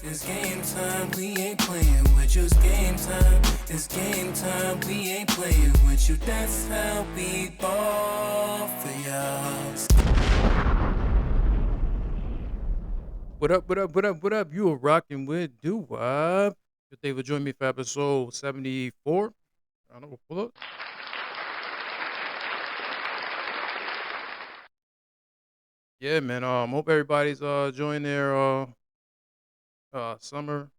It's game time, we ain't playing with you. It's game time, it's game time, we ain't playing with you. That's how we ball for y'all. What up, what up, what up, what up? You are rocking with Do Wop. If they would join me for episode 74. I don't know, pull up. Yeah, man. Hope everybody's enjoying their summer.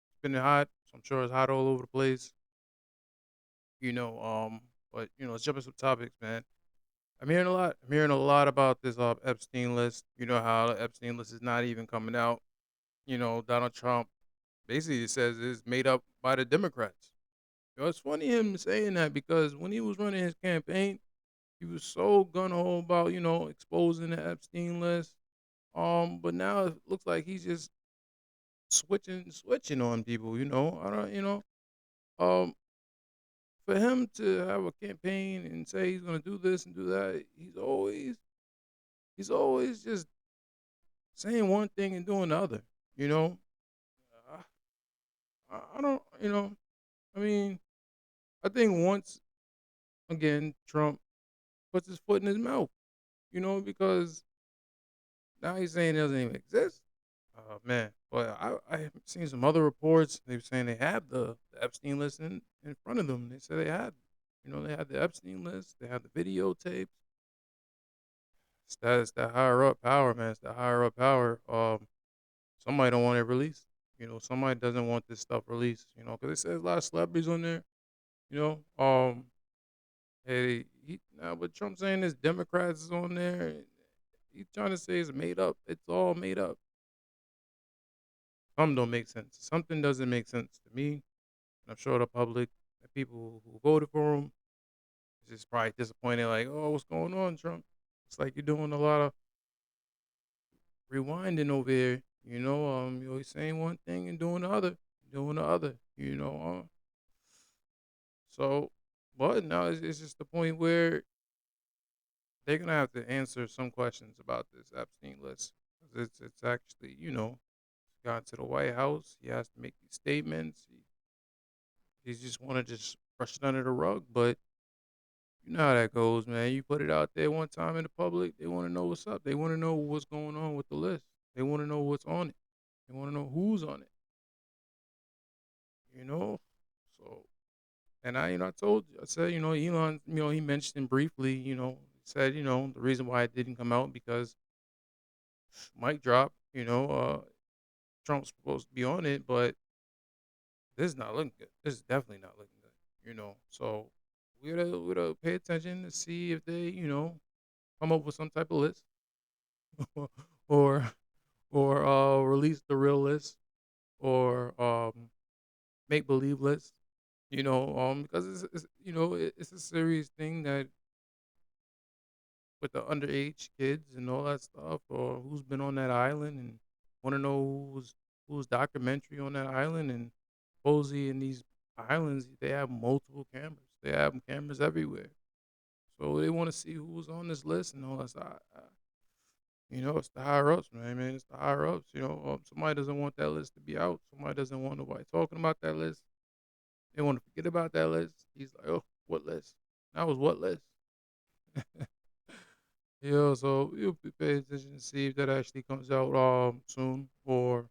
It's been hot, so I'm sure it's hot all over the place. You know, but let's jump into some topics, man. I'm hearing a lot. I'm hearing a lot about this Epstein list. You know how the Epstein list is not even coming out. Donald Trump basically says it's made up by the Democrats. It's funny him saying that because when he was running his campaign, he was so gun ho about exposing the Epstein list. But now it looks like he's just switching on people. I don't. Um, for him to have a campaign and say he's gonna do this and do that, he's always just saying one thing and doing the other. You know, I don't. I mean, I think once again Trump puts his foot in his mouth. Because now he's saying it doesn't even exist. Oh man, but I've seen some other reports. They were saying they have the Epstein list in front of them. They said they had, they had the Epstein list. They had the videotapes. It's that higher up power, man. It's the higher up power. Somebody don't want it released. Somebody doesn't want this stuff released. Because it says a lot of celebrities on there. You know, hey, now but Trump saying this Democrats is on there. He's trying to say it's made up. It's all made up. Some don't make sense. Something doesn't make sense to me. And I'm sure the public, the people who voted for him, is just probably disappointed. Like, oh, what's going on, Trump? It's like you're doing a lot of rewinding over here. You're always saying one thing and doing the other, doing the other. So, but now it's just the point where they're gonna have to answer some questions about this Epstein list. 'Cause it's actually got to the White House. He has to make these statements. He just want to just brush it under the rug, but you know how that goes, man. You put it out there one time in the public, they want to know what's up. They want to know what's going on with the list. They want to know what's on it. They want to know who's on it. You know, so and I told you, I said, Elon, he mentioned briefly, said, the reason why it didn't come out because mic drop, Trump's supposed to be on it, but this is not looking good. This is definitely not looking good. So we gotta pay attention to see if they, come up with some type of list or release the real list or make believe list. Because it's a serious thing that with the underage kids and all that stuff, or who's been on that island and want to know who's documentary on that island and supposedly in these islands they have multiple cameras. They have cameras everywhere, so they want to see who's on this list and all that stuff. It's the higher ups, man. Man, it's the higher ups. Somebody doesn't want that list to be out. Somebody doesn't want nobody talking about that list. They want to forget about that list. He's like, oh, what list? That was what list? So you'll be paying attention to see if that actually comes out soon or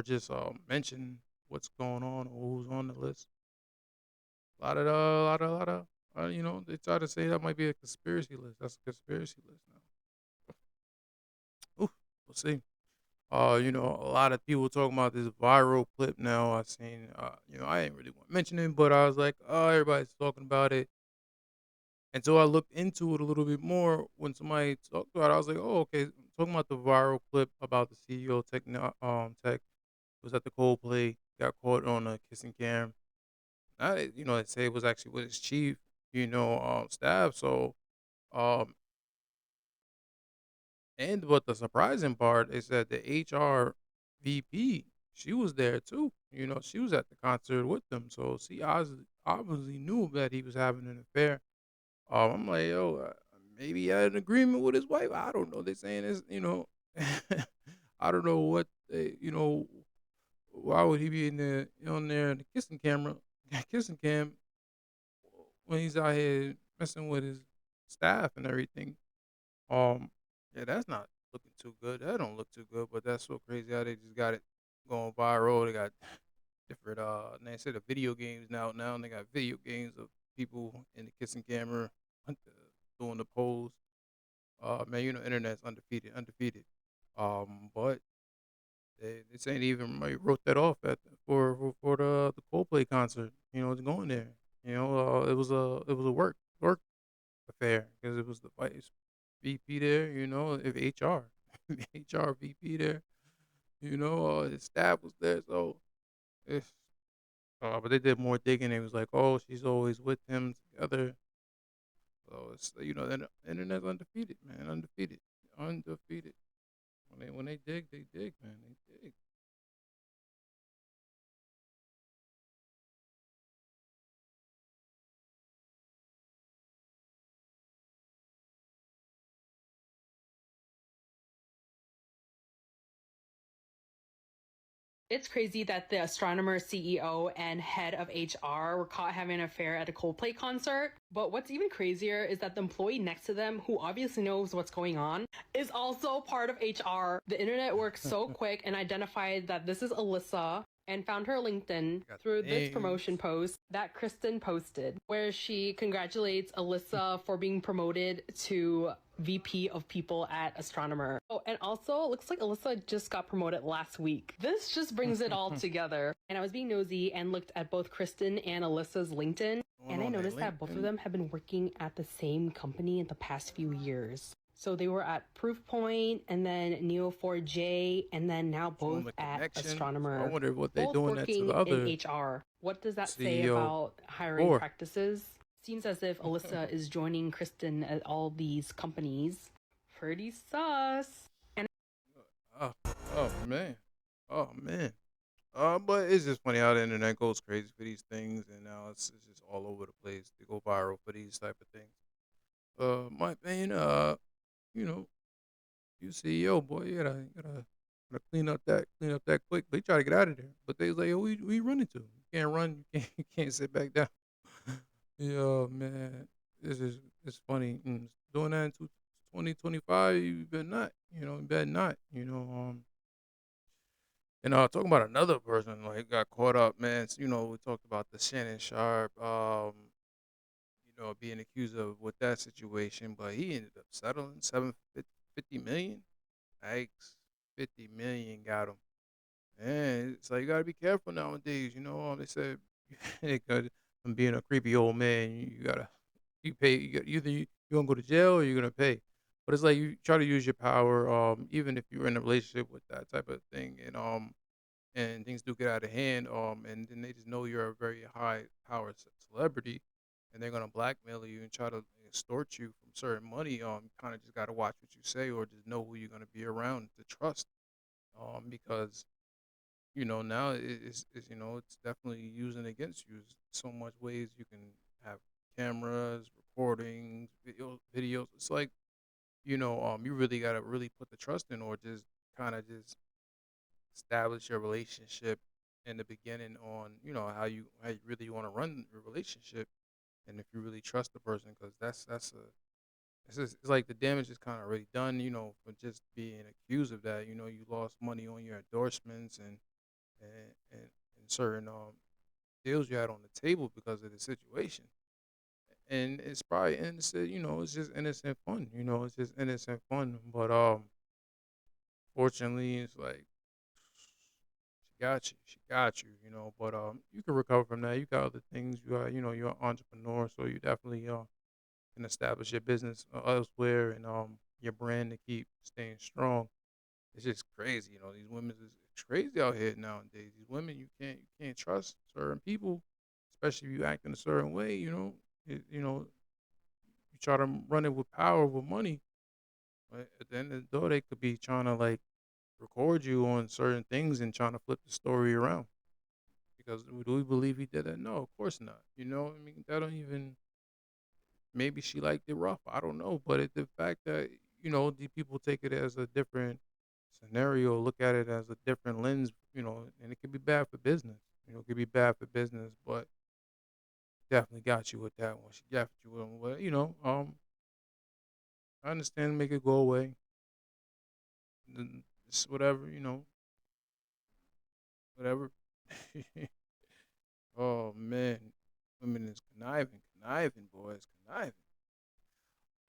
just mention what's going on or who's on the list. They try to say that might be a conspiracy list. That's a conspiracy list now. Oof, we'll see. A lot of people talking about this viral clip now. I seen, I didn't really want to mention it, but I was like, oh, everybody's talking about it. And so I looked into it a little bit more. When somebody talked about it, I was like, oh, okay. I'm talking about the viral clip about the CEO of Tech was at the Coldplay, got caught on a kissing cam. They say it was actually with his chief, staff. So, um, and but the surprising part is that the HR VP, she was there too. She was at the concert with them. So she obviously knew that he was having an affair. I'm like, yo, maybe he had an agreement with his wife. I don't know. They're saying this, I don't know what why would he be in there on there in the kissing camera, kissing cam when he's out here messing with his staff and everything? Um, yeah, that's not looking too good. That don't look too good. But that's so crazy how they just got it going viral. They got different they said the video games now and they got video games of people in the kissing camera doing the pose. Man, internet's undefeated. But they saying even might wrote that off for the Coldplay concert. It's going there. It was a work affair because it was the vice VP there. If HR HR VP there. His staff was there. So it's but they did more digging. It was like, oh, she's always with him together. So it's the internet's undefeated, man, undefeated. When they dig, man, they dig. It's crazy that the Astronomer CEO and head of HR were caught having an affair at a Coldplay concert. But what's even crazier is that the employee next to them, who obviously knows what's going on, is also part of HR. The internet worked so quick and identified that this is Alyssa and found her LinkedIn Got through the this promotion names. post that Kristen posted, where she congratulates Alyssa for being promoted to VP of People at Astronomer. Oh, and also, it looks like Alyssa just got promoted last week. This just brings it all together. And I was being nosy and looked at both Kristen and Alyssa's LinkedIn, Going and I on their noticed that both of LinkedIn. them have been working at the same company in the past few years. So they were at Proofpoint and then Neo4j and then now Showing both the at connection. So I Astronomer, wonder what they both doing that to working the in other HR. What does that say CEO about hiring for. practices? Seems as if Alyssa is joining Kristen at all these companies. Pretty sus. And oh, oh man, oh man. But it's just funny how the internet goes crazy for these things, and now it's just all over the place. They go viral for these type of things. My opinion, you know, you CEO boy, you gotta clean up that quick. They try to get out of there, but they was like, yo, we running to. You can't run. You can't sit back down. Yeah, man, this is it's funny. Doing that in 2025, you better not. You better not. Talking about another person like got caught up, man. We talked about the Shannon Sharp, being accused of with that situation, but he ended up settling 750 million. Yikes, 50 million got him. And it's like you gotta be careful nowadays. They said because from being a creepy old man, you gotta you pay. Either you gonna go to jail or you're gonna pay. But it's like you try to use your power, even if you're in a relationship with that type of thing, and things do get out of hand, and then they just know you're a very high power celebrity, and they're gonna blackmail you and try to extort you from certain money. You kind of just gotta watch what you say, or just know who you're gonna be around to trust. Because now it's definitely using against you. There's so much ways you can have cameras, recordings, videos. It's like you really gotta really put the trust in, or just kind of just establish your relationship in the beginning on how you really want to run your relationship, and if you really trust the person, because that's a it's like the damage is kind of already done, for just being accused of that. You lost money on your endorsements and certain deals you had on the table because of the situation, and it's probably innocent. It's just innocent fun. It's just innocent fun, but fortunately, it's like she got you. But you can recover from that. You got other things. You're an entrepreneur, so you definitely can establish your business elsewhere, and your brand to keep staying strong. It's just crazy. These women is it's crazy out here nowadays. These women you can't trust certain people, especially if you act in a certain way. You try to run it with power, with money, but at the end of the day, they could be trying to like record you on certain things and trying to flip the story around. Because do we believe he did that? No, of course not. I mean, that don't even. Maybe she liked it rough. I don't know, but the fact that the people take it as a different scenario, look at it as a different lens, and it could be bad for business. It could be bad for business, but definitely got you with that one. She got you with one. But, I understand make it go away. It's whatever, whatever. Oh man. Women is conniving, boys, conniving.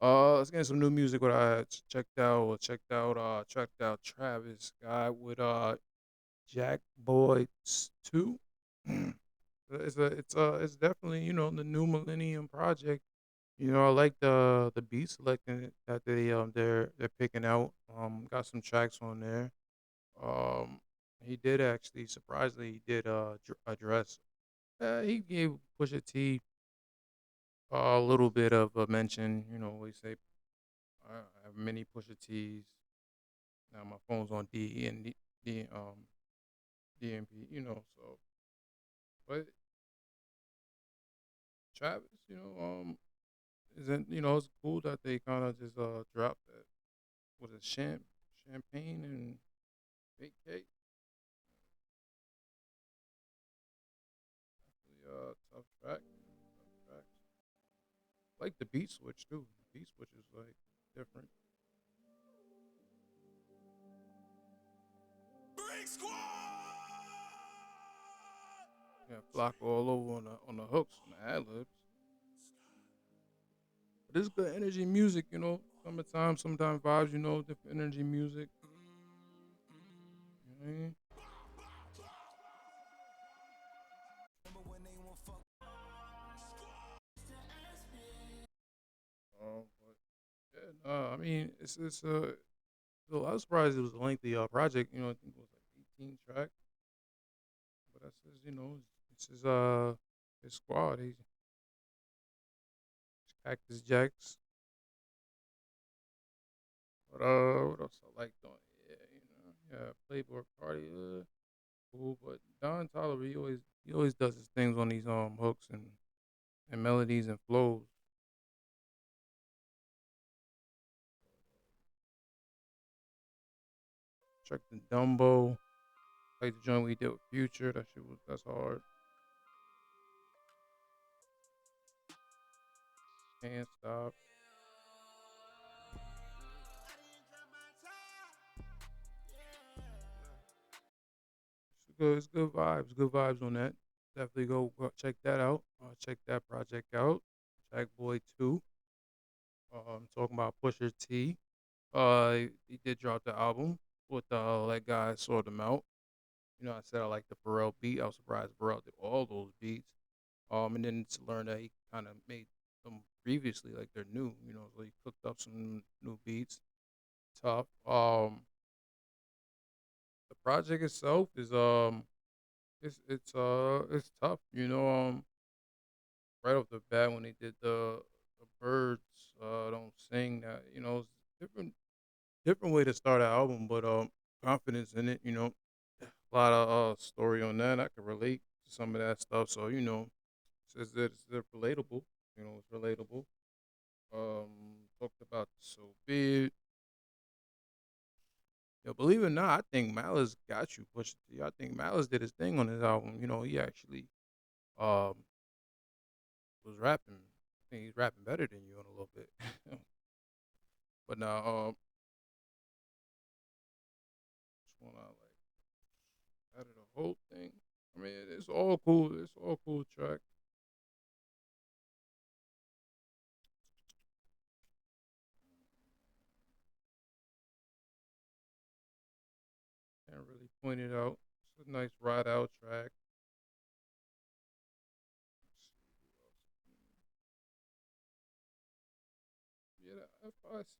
Let's get some new music. What I checked out Travis Scott with Jack Boy 2. It's definitely the new Millennium Project. I like the beat selection that they're picking out. Got some tracks on there. Um, he did actually surprisingly he did address. He gave Pusha T a little bit of a mention. We say I have many Pusha T's. Now my phone's on DMP. So but Travis, isn't it's cool that they kind of just dropped that. Was it champagne and fake cake? The tough track, tough tracks. Like the beat switch too. The beat switch is like different. Break squad! Yeah, block all over on the hooks, on the ad libs. But it's good energy music, Summertime, sometimes vibes, different energy music. You know what I mean? But yeah, no, I mean it's. So I was surprised it was a lengthy project. I think it was like 18 tracks. But that's his squad. He's Cactus Jacks. But what else I liked on it? Yeah, Playboy Cardi, cool. But Don Tolliver, he always does his things on these hooks and melodies and flows. Check the Dumbo, like the joint we did with Future. That's hard. Can't stop. It's good vibes. Good vibes on that. Definitely go check that out. Check that project out. Jack Boy 2. Talking about Pusher T. He did drop the album with Let God Sort Them Out. I said I like the Pharrell beat. I was surprised Pharrell did all those beats. And then to learn that he kind of made them previously like they're new. So he cooked up some new beats. Tough. The project itself is it's tough. Right off the bat when they did the birds don't sing that. It's different way to start an album, but confidence in it. A lot of story on that. I can relate to some of that stuff. So it's relatable. It's relatable. Talked about so big. Believe it or not, I think Malice got you pushed. I think Malice did his thing on his album. He actually um was rapping. I think he's rapping better than you in a little bit. But now, which one I like out of the whole thing. I mean, it's all cool. It's all cool track. Can't really point it out. It's a nice ride out track. Yeah, the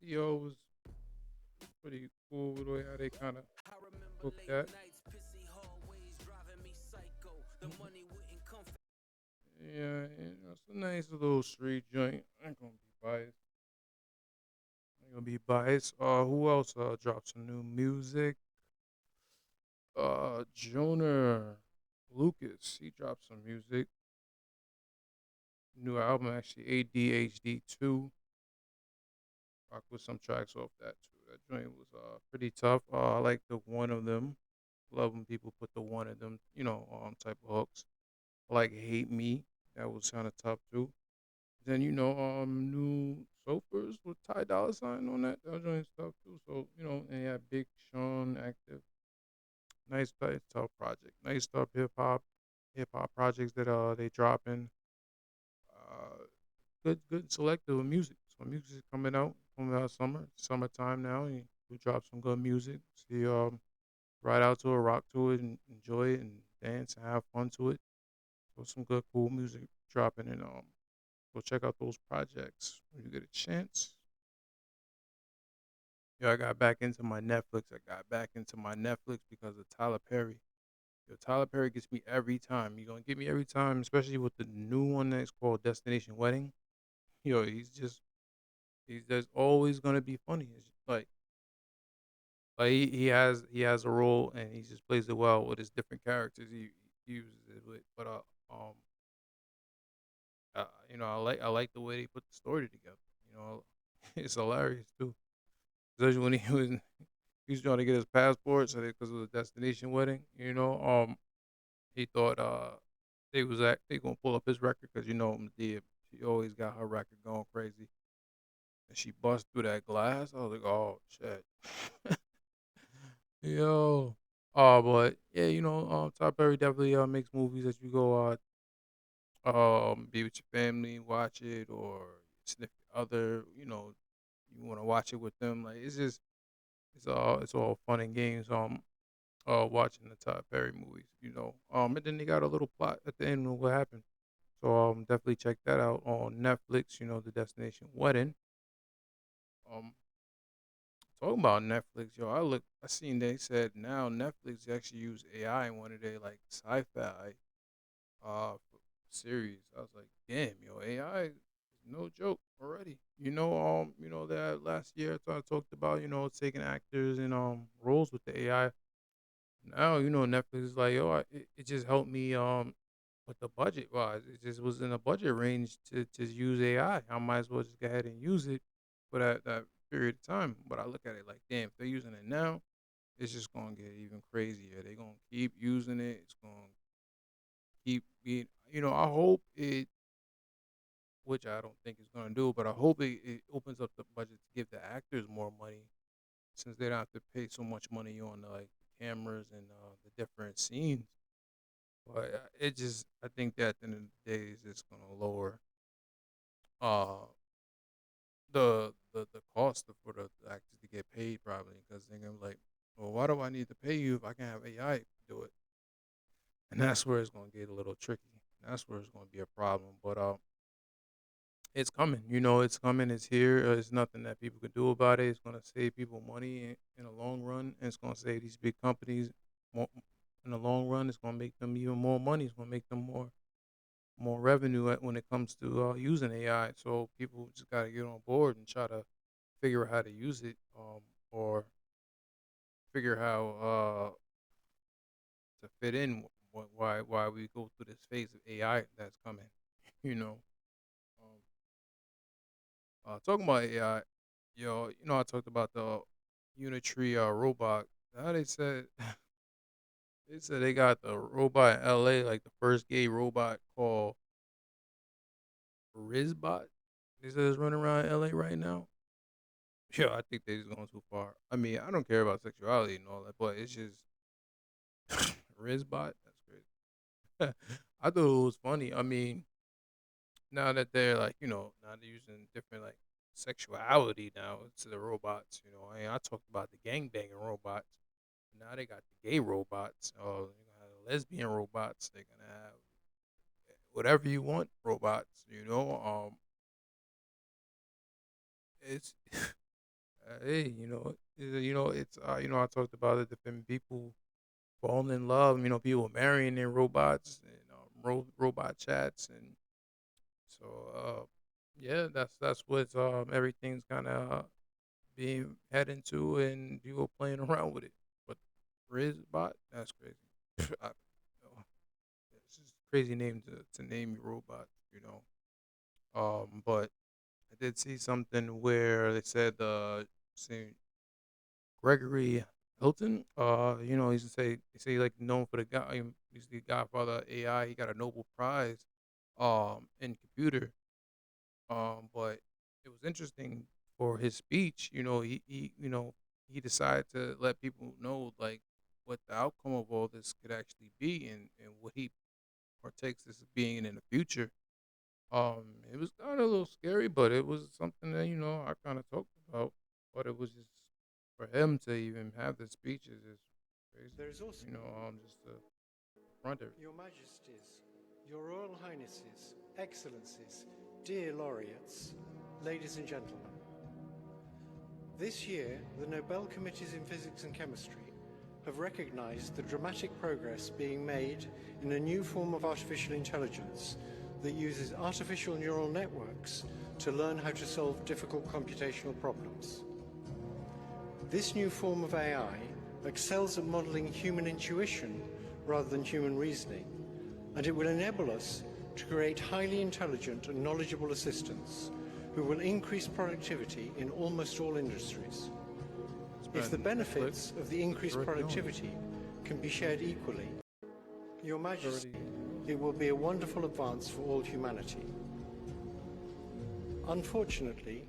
FICO was pretty cool with the way how they kind of hooked that. Yeah, it's a nice little street joint. I ain't gonna be biased. I ain't gonna be biased. Who else dropped some new music? Jonah Lucas, he dropped some music. New album actually, ADHD 2. Rock with some tracks off that too. That joint was pretty tough. I like the one of them. Love when people put the one of them, type of hooks. I like Hate Me. That was kind of tough too. Then new Sofas with Ty Dolla Sign on that. That was joint stuff too. So and yeah, Big Sean active. Nice, tough project. Nice stuff. Hip hop projects that they dropping. Uh, good selective of music. So music is coming out summertime now. And we drop some good music. See, ride out to it, rock to it, and enjoy it, and dance and have fun to it. So some good, cool music dropping, and go check out those projects when you get a chance. Yeah, I got back into my Netflix. I got back into my Netflix because of Tyler Perry. Yo, Tyler Perry gets me every time. You're gonna get me every time, especially with the new one that's called Destination Wedding. Yo, he's there's always gonna be funny. It's like he has a role and he just plays it well with his different characters he uses it with. But I like the way they put the story together. It's hilarious too, especially when he was trying to get his passport, so because of the destination wedding. He thought they gonna pull up his record because Medea, she always got her record going crazy, and she bust through that glass. I was like, oh shit, yo. But yeah, Tyler Perry definitely makes movies that you go be with your family, watch it, or sniff other, you want to watch it with them. Like it's all fun and games. Watching the Tyler Perry movies, and then they got a little plot at the end of what happened. So definitely check that out on Netflix. The Destination Wedding. Um, talking about Netflix, yo, I seen they said now Netflix actually use AI in one of their like sci-fi uh series. I was like, damn, yo, AI is no joke already. That last year I talked about, taking actors and roles with the AI. Now, Netflix is like, yo, it just helped me with the budget wise. It just was in a budget range to use AI. I might as well just go ahead and use it for that period of time. But I look at it like, damn, if they're using it now, it's just gonna get even crazier. They're gonna keep using it. It's gonna keep being, I hope it, which I don't think it's gonna do, but I hope it opens up the budget to give the actors more money since they don't have to pay so much money on like the cameras and the different scenes. But I think that at the end of the day, is just gonna lower uh the cost for the actors to get paid probably because they're gonna be like, well, why do I need to pay you if I can have AI do it? And that's where it's gonna get a little tricky. That's where it's gonna be a problem. But it's coming. It's coming. It's here. There's nothing that people can do about it. It's gonna save people money in the long run, and it's gonna save these big companies more in the long run. It's gonna make them even more money. It's gonna make them more revenue when it comes to using AI. So people just got to get on board and try to figure out how to use it, or figure how to fit in. Why we go through this phase of AI that's coming. You know, talking about AI, I talked about the Unitree robot. How they said they got the robot in LA, like the first gay robot called Rizbot. They said it's running around LA right now. Yeah, I think they're just going too far. I mean, I don't care about sexuality and all that, but it's just Rizbot. That's crazy. I thought it was funny. I mean, now that they're like, now they're using different like sexuality now to the robots. I talked about the gangbanging robots. Now they got the gay robots. Oh, they're gonna have the lesbian robots. They're gonna have whatever you want robots. It's hey, it's I talked about it. Different people falling in love. People marrying their robots and robot chats, and so yeah, that's what everything's kind of being heading to, and people playing around with it. But Rizbot, that's crazy. It's just a crazy name to name your robot. But I did see something where they said Gregory Hilton. He's like known for the guy. He's the godfather of AI. He got a Nobel Prize in computer. But it was interesting for his speech. He decided to let people know like what the outcome of all this could actually be, and what he partakes as being in the future. It was kind of a little scary, but it was something that I kind of talked about. But it was just for him to even have the speeches is crazy. There is also Just to front it. Your Majesties, Your Royal Highnesses, Excellencies, dear laureates, ladies and gentlemen. This year, the Nobel Committees in Physics and Chemistry have recognized the dramatic progress being made in a new form of artificial intelligence that uses artificial neural networks to learn how to solve difficult computational problems. This new form of AI excels at modeling human intuition rather than human reasoning, and it will enable us to create highly intelligent and knowledgeable assistants who will increase productivity in almost all industries. If the benefits of the increased productivity can be shared equally, Your Majesty, it will be a wonderful advance for all humanity. Unfortunately,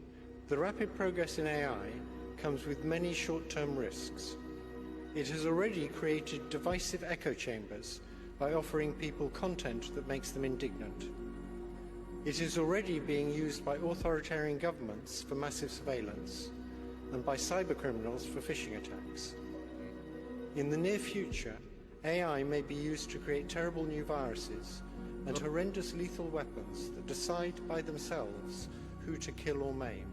the rapid progress in AI comes with many short-term risks. It has already created divisive echo chambers by offering people content that makes them indignant. It is already being used by authoritarian governments for massive surveillance and by cybercriminals for phishing attacks. In the near future, AI may be used to create terrible new viruses and horrendous lethal weapons that decide by themselves who to kill or maim.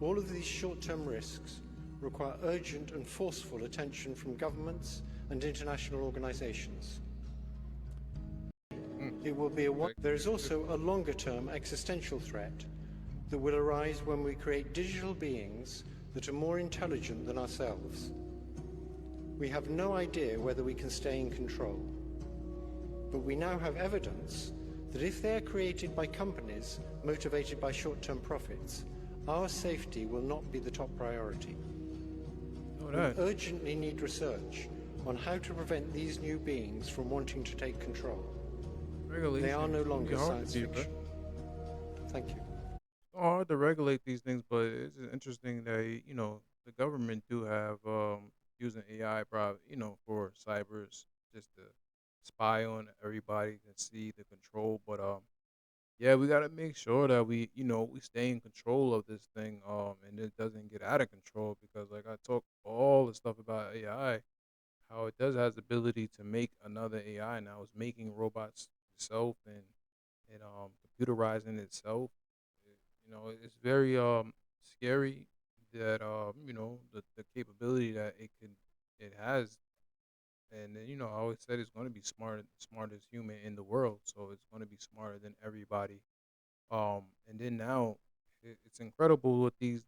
All of these short-term risks require urgent and forceful attention from governments and international organizations. It will be there is also a longer-term existential threat that will arise when we create digital beings that are more intelligent than ourselves. We have no idea whether we can stay in control, but we now have evidence that if they are created by companies motivated by short-term profits, our safety will not be the top priority. We urgently need research on how to prevent these new beings from wanting to take control. They are no longer science fiction. Thank you. It's hard to regulate these things, but it's just interesting that the government do have using AI, probably for cybers, just to spy on everybody and see the control. But yeah, we gotta make sure that we stay in control of this thing, and it doesn't get out of control, because like I talk all the stuff about AI, how it does has the ability to make another AI now. It's making robots itself, and computerizing itself. It's very scary that the capability that it has. And then, I always said it's going to be smartest human in the world, so it's going to be smarter than everybody. And then now, it's incredible what these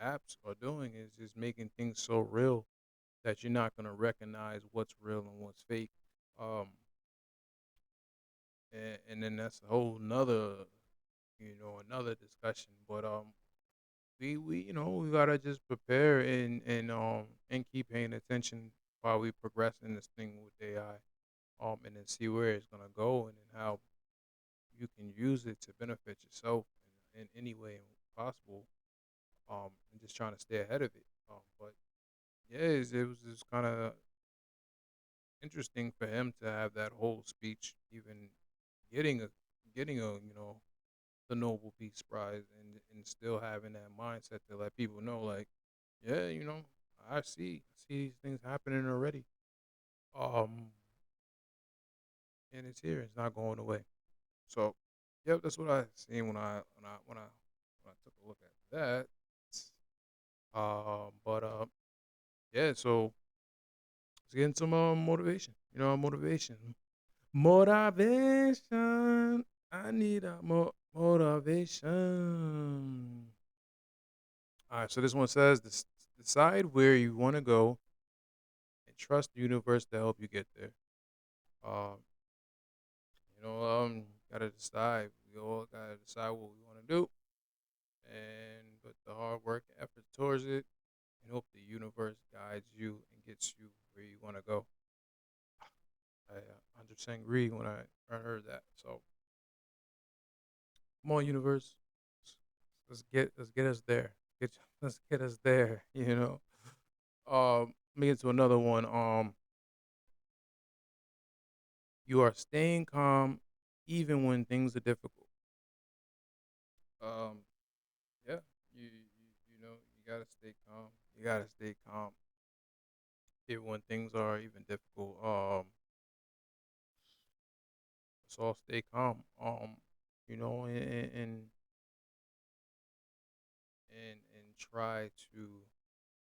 apps are doing, is just making things so real that you're not going to recognize what's real and what's fake. Um, and then that's a whole another discussion. But we gotta just prepare, and keep paying attention while we progress in this thing with AI, and then see where it's gonna go, and then how you can use it to benefit yourself in any way possible, and just trying to stay ahead of it. But yeah, it was just kind of interesting for him to have that whole speech, even getting a the Nobel Peace Prize, and still having that mindset to let people know, like, yeah, I see these things happening already. Um, and it's here. It's not going away. So, yep, that's what I seen when I took a look at that. But yeah. So let's get into some motivation. Motivation. Motivation. I need a motivation. All right. So this one says, decide where you want to go and trust the universe to help you get there. Um, gotta decide. We all gotta decide what we want to do, and put the hard work and effort towards it. and hope the universe guides you and gets you where you want to go. I 100% agree when I heard that. So come on, universe, let's get us there. Let's get us there. Let me get to another one. You are staying calm even when things are difficult. Um, yeah, you gotta stay calm. You gotta stay calm even when things are even difficult. So stay calm. And try to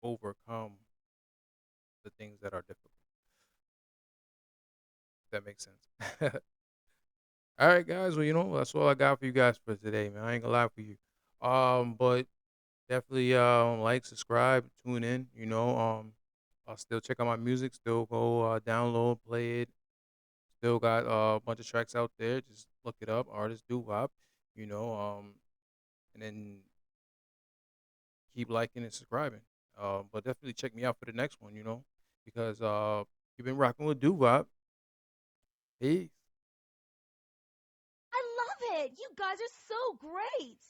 overcome the things that are difficult. If that makes sense. All right, guys. Well, that's all I got for you guys for today, man. I ain't gonna lie for you. But definitely like, subscribe, tune in. I'll still check out my music. Still go download, play it. Still got a bunch of tracks out there. Just look it up. Artist doo wop. And then keep liking and subscribing. But definitely check me out for the next one. Because you've been rocking with doo wop. Peace. I love it! You guys are so great!